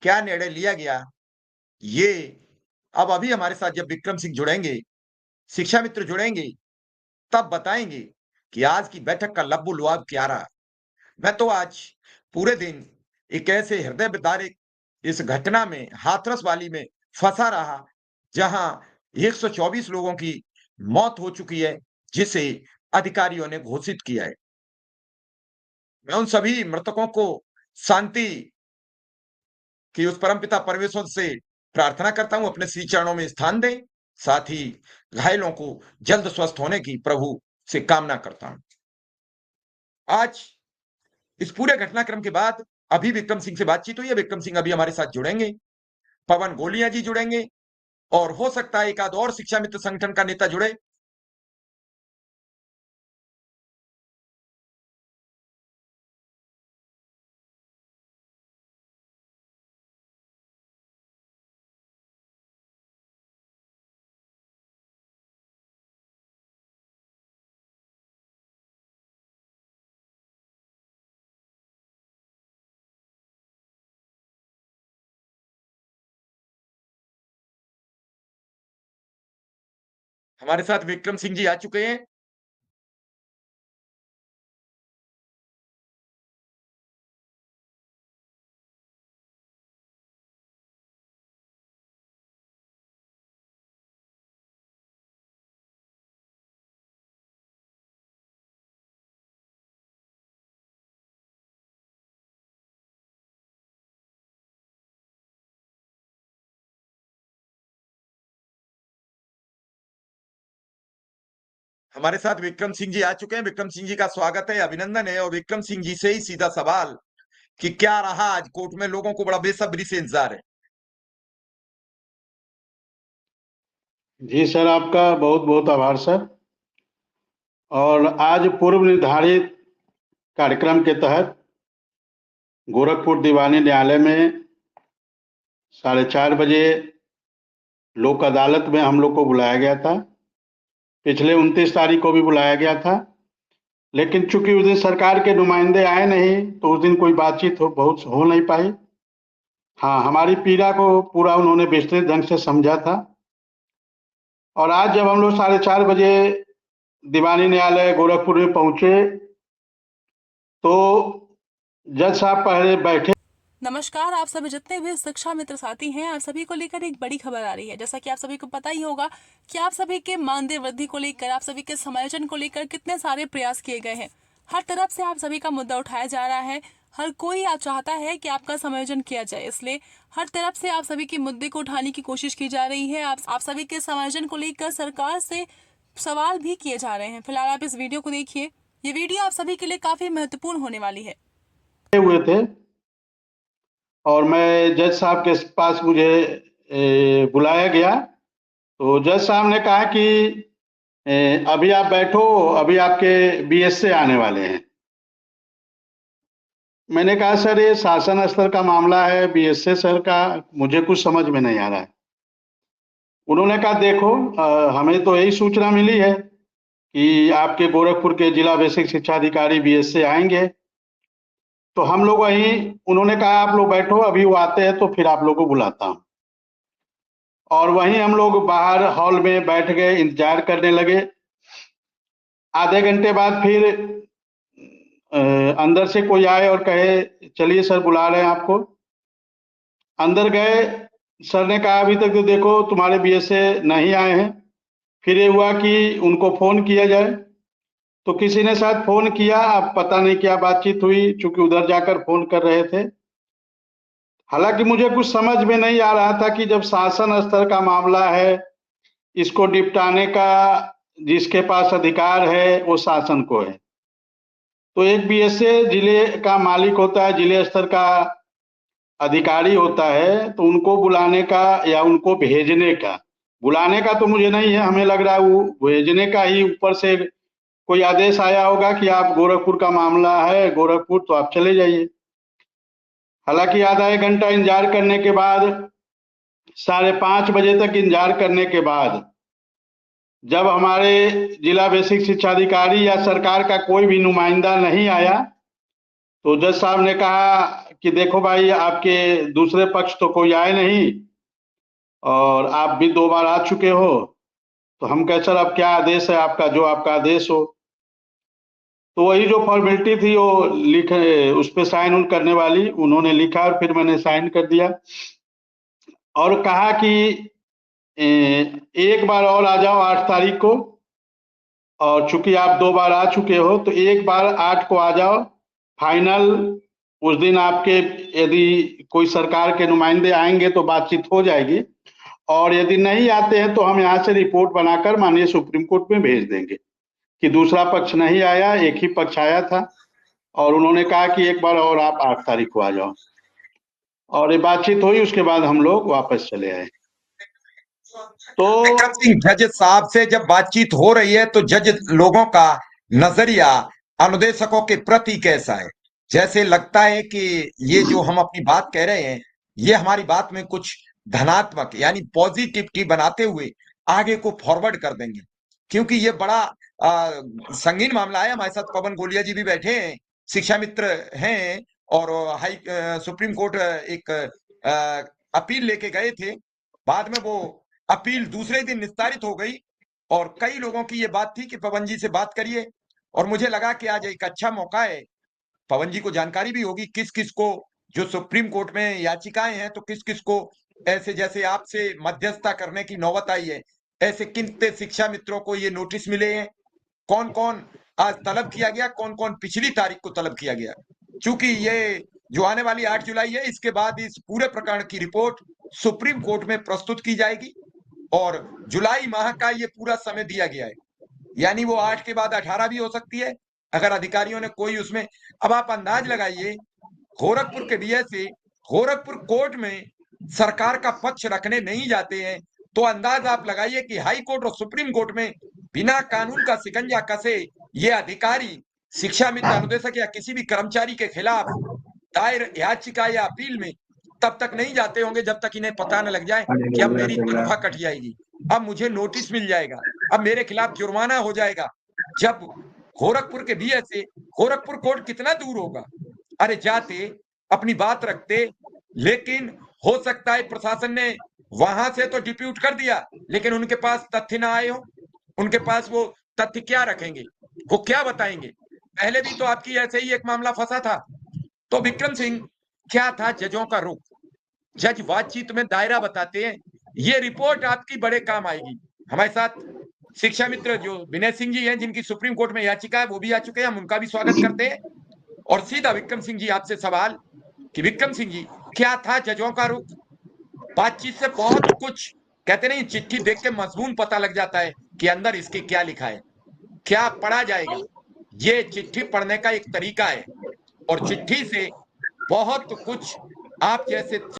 क्या निर्णय लिया गया, ये अब अभी हमारे साथ जब विक्रम सिंह जुड़ेंगे, शिक्षा मित्र जुड़ेंगे, तब बताएँगे कि आज की बैठक का लब्बो-लुआब क्या रहा। मैं तो आज पूरे दिन एक ऐसे हृदय विदारक इस घटना में, हाथरस वाली में फँसा रहा, जहाँ 124 लोगों की मौत हो चुकी है, जिसे अधिकारियों ने घोषित किया है। मैं उन सभी मृतकों को शांति की उस परमपिता परमेश्वर से प्रार्थना करता हूँ, अपने श्री चरणों में स्थान दें, साथ ही घायलों को जल्द स्वस्थ होने की प्रभु से कामना करता हूँ। आज इस पूरे घटनाक्रम के बाद अभी विक्रम सिंह से बातचीत हुई है, विक्रम सिंह अभी हमारे साथ जुड़ेंगे, पवन गोलियाँ जी जुड़ेंगे और हो सकता है एक आध और शिक्षा मित्र संगठन का नेता जुड़े। हमारे साथ विक्रम सिंह जी आ चुके हैं। हमारे साथ विक्रम सिंह जी आ चुके हैं। विक्रम सिंह जी का स्वागत है, अभिनंदन है और विक्रम सिंह जी से ही सीधा सवाल कि क्या रहा आज कोर्ट में, लोगों को बड़ा बेसब्री से इंतजार है। जी सर, आपका बहुत बहुत आभार सर। और आज पूर्व निर्धारित कार्यक्रम के तहत गोरखपुर दीवानी न्यायालय में 4:30 बजे लोक अदालत में हम लोग को बुलाया गया था। पिछले 29 तारीख को भी बुलाया गया था, लेकिन चूंकि उस दिन सरकार के नुमाइंदे आए नहीं तो उस दिन कोई बातचीत बहुत हो नहीं पाई। हाँ, हमारी पीड़ा को पूरा उन्होंने विस्तृत ढंग से समझा था। और आज जब हम लोग 4:30 बजे दीवानी न्यायालय गोरखपुर में पहुंचे तो जज साहब पहले बैठे। नमस्कार, आप सभी जितने भी शिक्षा मित्र साथी हैं, आप सभी को लेकर एक बड़ी खबर आ रही है। जैसा कि आप सभी को पता ही होगा कि आप सभी के मानदेय वृद्धि को लेकर, आप सभी के समायोजन को लेकर कितने सारे प्रयास किए गए हैं। हर तरफ से आप सभी का मुद्दा उठाया जा रहा है। हर कोई आप चाहता है कि आपका समायोजन किया जाए, इसलिए हर तरफ से आप सभी के मुद्दे को उठाने की कोशिश की जा रही है। आप सभी के समायोजन को लेकर सरकार से सवाल भी किए जा रहे हैं। फिलहाल आप इस वीडियो को देखिए। ये वीडियो आप सभी के लिए काफी महत्वपूर्ण होने वाली है। हुए थे और मैं जज साहब के पास मुझे बुलाया गया तो जज साहब ने कहा कि अभी आप बैठो, अभी आपके बीएस से आने वाले हैं। मैंने कहा सर ये शासन स्तर का मामला है, बीएसए सर का मुझे कुछ समझ में नहीं आ रहा है। उन्होंने कहा देखो हमें तो यही सूचना मिली है कि आपके गोरखपुर के जिला बेसिक शिक्षा अधिकारी बीएसए आएंगे, तो हम लोग वहीं, उन्होंने कहा आप लोग बैठो, अभी वो आते हैं तो फिर आप लोग को बुलाता हूँ। और वहीं हम लोग बाहर हॉल में बैठ गए, इंतजार करने लगे। आधे घंटे बाद फिर अंदर से कोई आए और कहे चलिए सर बुला रहे हैं आपको। अंदर गए, सर ने कहा अभी तक तो देखो तुम्हारे बीएसए नहीं आए हैं। फिर ये हुआ कि उनको फोन किया जाए, तो किसी ने शायद फोन किया, अब पता नहीं क्या बातचीत हुई, चूंकि उधर जाकर फोन कर रहे थे। हालांकि मुझे कुछ समझ में नहीं आ रहा था कि जब शासन स्तर का मामला है, इसको निपटाने का जिसके पास अधिकार है वो शासन को है। तो एक बीएसए जिले का मालिक होता है, जिले स्तर का अधिकारी होता है, तो उनको बुलाने का या उनको भेजने का, बुलाने का तो मुझे नहीं है, हमें लग रहा है वो भेजने का ही ऊपर से कोई आदेश आया होगा कि आप गोरखपुर का मामला है, गोरखपुर तो आप चले जाइए। हालांकि आधा एक घंटा इंतजार करने के बाद, 5:30 बजे तक इंतजार करने के बाद जब हमारे जिला बेसिक शिक्षा अधिकारी या सरकार का कोई भी नुमाइंदा नहीं आया, तो जज साहब ने कहा कि देखो भाई, आपके दूसरे पक्ष तो कोई आए नहीं और आप भी 2 बार आ चुके हो। तो हम कहे सर अब क्या आदेश है आपका, जो आपका आदेश हो। तो वही जो फॉर्मेलिटी थी वो लिखे, उस पे साइन उन करने वाली उन्होंने लिखा और फिर मैंने साइन कर दिया और कहा कि एक बार और आ जाओ 8 तारीख को, और चूंकि आप 2 बार आ चुके हो तो एक बार 8 को आ जाओ फाइनल। उस दिन आपके यदि कोई सरकार के नुमाइंदे आएंगे तो बातचीत हो जाएगी, और यदि नहीं आते हैं तो हम यहाँ से रिपोर्ट बनाकर माननीय सुप्रीम कोर्ट में भेज देंगे कि दूसरा पक्ष नहीं आया, एक ही पक्ष आया था। और उन्होंने कहा कि एक बार और आप 8 तारीख को आ जाओ, और ये बातचीत हुई। उसके बाद हम लोग वापस चले आए। तो विक्रम सिंह, जज साहब से जब बातचीत हो रही है तो जज लोगों का नजरिया अनुदेशकों के प्रति कैसा है? जैसे लगता है कि ये जो हम अपनी बात कह रहे हैं, ये हमारी बात में कुछ धनात्मक यानी पॉजिटिविटी बनाते हुए आगे को फॉरवर्ड कर देंगे, क्योंकि ये बड़ा संगीन मामला है। हमारे साथ पवन गोलिया जी भी बैठे हैं, शिक्षा मित्र हैं, और सुप्रीम कोर्ट एक अपील लेके गए थे। बाद में वो अपील दूसरे दिन निस्तारित हो गई, और कई लोगों की ये बात थी कि पवन जी से बात करिए, और मुझे लगा कि आज एक अच्छा मौका है। पवन जी को जानकारी भी होगी किस किस को जो सुप्रीम कोर्ट में याचिकाएं हैं, तो किस किस को ऐसे जैसे आपसे मध्यस्थता करने की नौबत आई है, ऐसे कितने शिक्षा मित्रों को ये नोटिस मिले हैं, कौन कौन आज तलब किया गया, कौन कौन पिछली तारीख को तलब किया गया। चूंकि ये जो आने वाली 8 जुलाई है, इसके बाद इस पूरे प्रकरण की रिपोर्ट सुप्रीम कोर्ट में प्रस्तुत की जाएगी, और जुलाई माह का ये पूरा समय दिया गया है, यानी वो 8 के बाद 18 भी हो सकती है अगर अधिकारियों ने कोई उसमें। अब आप अंदाज लगाइए, गोरखपुर के डीएसपी गोरखपुर कोर्ट में सरकार का पक्ष रखने नहीं जाते हैं, तो अंदाज आप लगाइए कि हाई कोर्ट और सुप्रीम कोर्ट में बिना कानून का शिकंजा कसे ये अधिकारी शिक्षा मित्र, अनुदेशक या किसी भी कर्मचारी के खिलाफ दायर याचिका या अपील में तब तक नहीं जाते होंगे जब तक इन्हें पता न लग जाए कि अब मेरी तनख्वाह कट जाएगी, अब मुझे नोटिस मिल जाएगा, अब मेरे खिलाफ जुर्माना हो जाएगा। जब गोरखपुर के डीएस से गोरखपुर कोर्ट कितना दूर होगा, अरे जाते अपनी बात रखते। लेकिन हो सकता है प्रशासन ने वहां से तो डिप्यूट कर दिया, लेकिन उनके पास तथ्य ना आए हो। उनके पास वो तथ्य क्या रखेंगे, वो क्या बताएंगे? पहले भी तो आपकी ऐसे ही एक मामला फंसा था। तो विक्रम सिंह, क्या था जजों का रुख? जज बातचीत में दायरा बताते हैं, ये रिपोर्ट आपकी बड़े काम आएगी। हमारे साथ शिक्षा मित्र जो विनय सिंह जी हैं, जिनकी सुप्रीम कोर्ट में याचिका है, वो भी आ चुके हैं, हम उनका भी स्वागत करते हैं। और सीधा विक्रम सिंह जी आपसे सवाल कि विक्रम सिंह जी, क्या था जजों का रुख? बातचीत से बहुत कुछ, कहते नहीं, चिट्ठी देख के मजमून पता लग जाता है कि अंदर इसके क्या लिखा है, क्या पढ़ा जाएगा। ये चिट्ठी पढ़ने का एक तरीका है, और चिट्ठी से बहुत कुछ आप जैसे